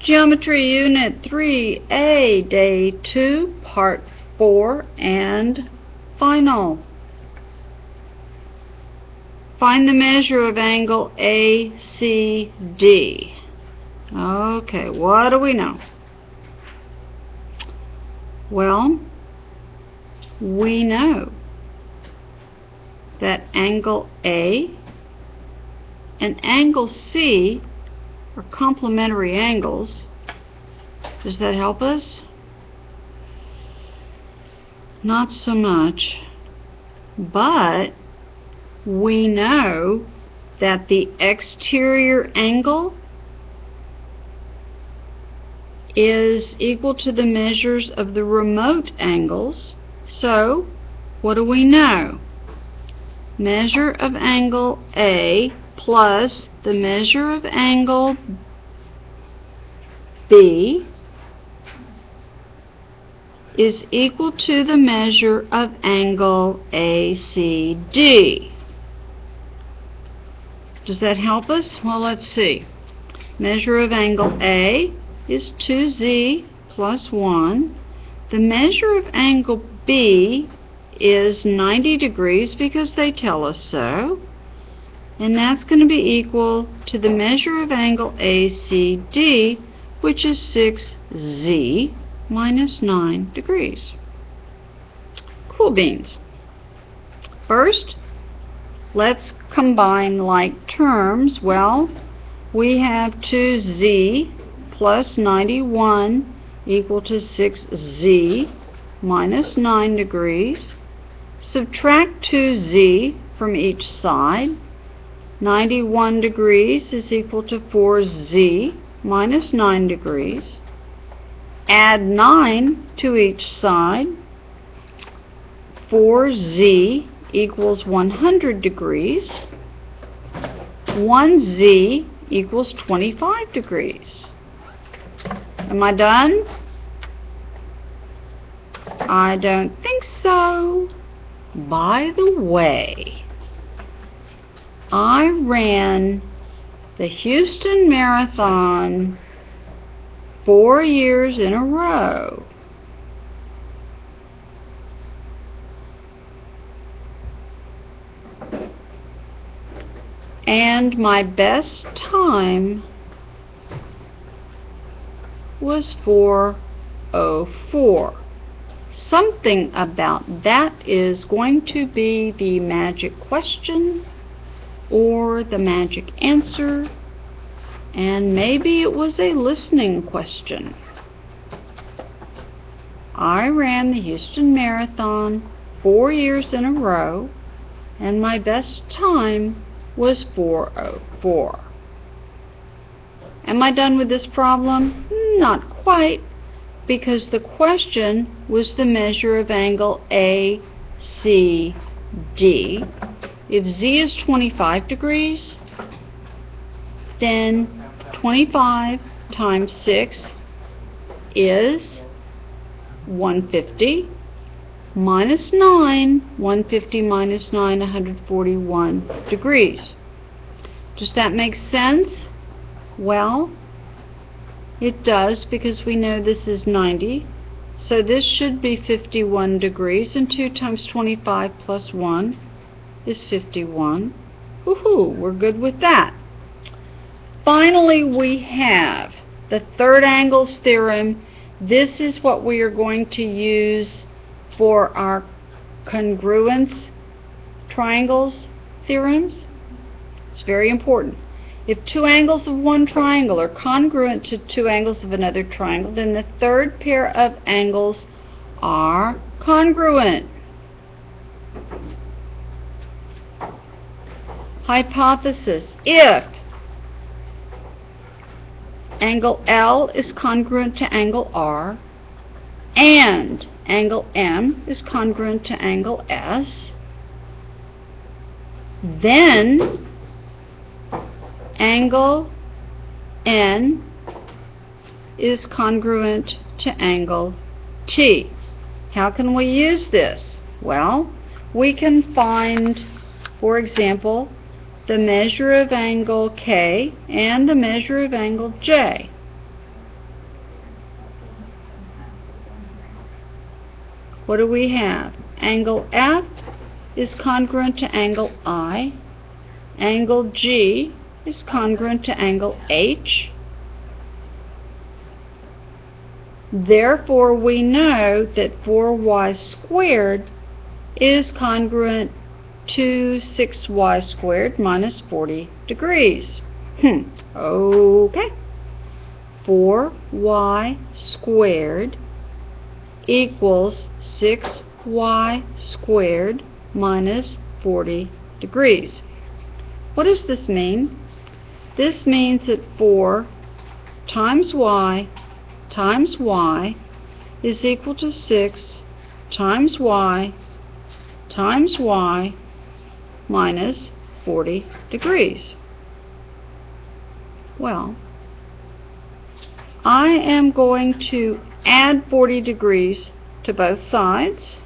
Geometry Unit 3A, Day 2, Part 4, and Final. Find the measure of angle ACD. Okay, what do we know? Well, we know that angle A and angle C are complementary angles. Does that help us? Not so much. But we know that the exterior angle is equal to the measures of the remote angles. So, what do we know? Measure of angle A plus the measure of angle B is equal to the measure of angle ACD. Does that help us? Well, let's see. Measure of angle A is 2z plus 1. The measure of angle B is 90 degrees because they tell us so. And that's going to be equal to the measure of angle ACD, which is 6z minus 9 degrees. Cool beans. First, let's combine like terms. Well, we have 2z plus 91 equal to 6z minus 9 degrees. Subtract 2z from each side. 91 degrees is equal to 4z minus 9 degrees. Add 9 to each side. 4z equals 100 degrees. 1z equals 25 degrees. Am I done? I don't think so. By the way, I ran the Houston Marathon 4 years in a row. And my best time was 4:04. Something about that is going to be the magic question or the magic answer, and maybe it was a listening question. I ran the Houston Marathon 4 years in a row, and my best time was 4:04. Am I done with this problem? Not quite, because the question was the measure of angle ACD. If z is 25 degrees, then 25 times 6 is 150 minus 9. 150 minus 9, 141 degrees. Does that make sense? Well, it does, because we know this is 90. So this should be 51 degrees, and 2 times 25 plus 1 is 51. Woohoo, we're good with that. Finally, we have the third angles theorem. This is what we are going to use for our congruence triangles theorems. It's very important. If two angles of one triangle are congruent to two angles of another triangle, then the third pair of angles are congruent. Hypothesis: if angle L is congruent to angle R and angle M is congruent to angle S, then angle N is congruent to angle T. How can we use this? Well, we can find, for example, the measure of angle K and the measure of angle J. what do we have? Angle F is congruent to angle I. Angle G is congruent to angle H. Therefore, we know that 4y squared is congruent to 6y squared minus 40 degrees. Okay. 4y squared equals 6y squared minus 40 degrees. What does this mean? This means that 4 times y is equal to 6 times y minus 40 degrees. Well, I am going to add 40 degrees to both sides.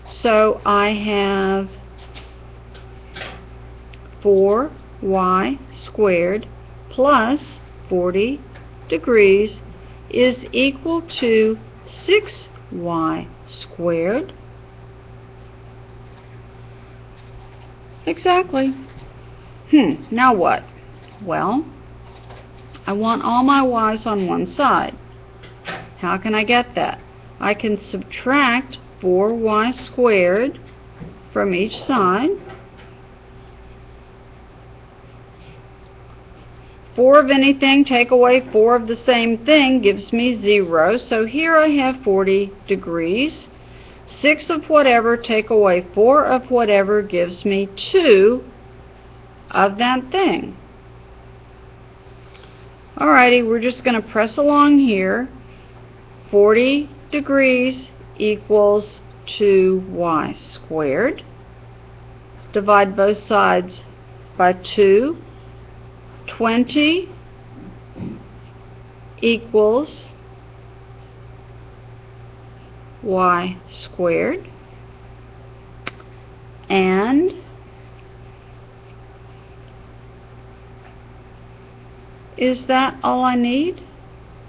So I have 4y squared plus 40 degrees is equal to 6y squared. Exactly. Now what? Well, I want all my y's on one side. How can I get that? I can subtract 4y squared from each side. 4 of anything, take away 4 of the same thing, gives me 0. So here I have 40 degrees. 6 of whatever, take away 4 of whatever, gives me 2 of that thing. Alrighty, we're just going to press along here. 40 degrees equals 2y squared. Divide both sides by 2. 20 equals y squared. And is that all I need?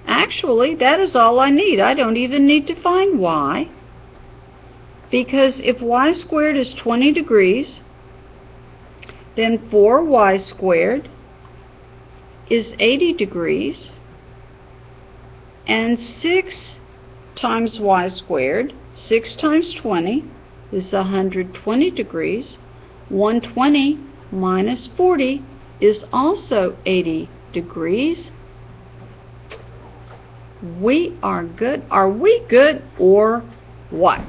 Actually, that is all I need. I don't even need to find y, because if y squared is 20 degrees, then 4y squared is 80 degrees, and 6 times y squared, 6 times 20 is 120 degrees. 120 minus 40 is also 80 degrees. We are good. Are we good or what?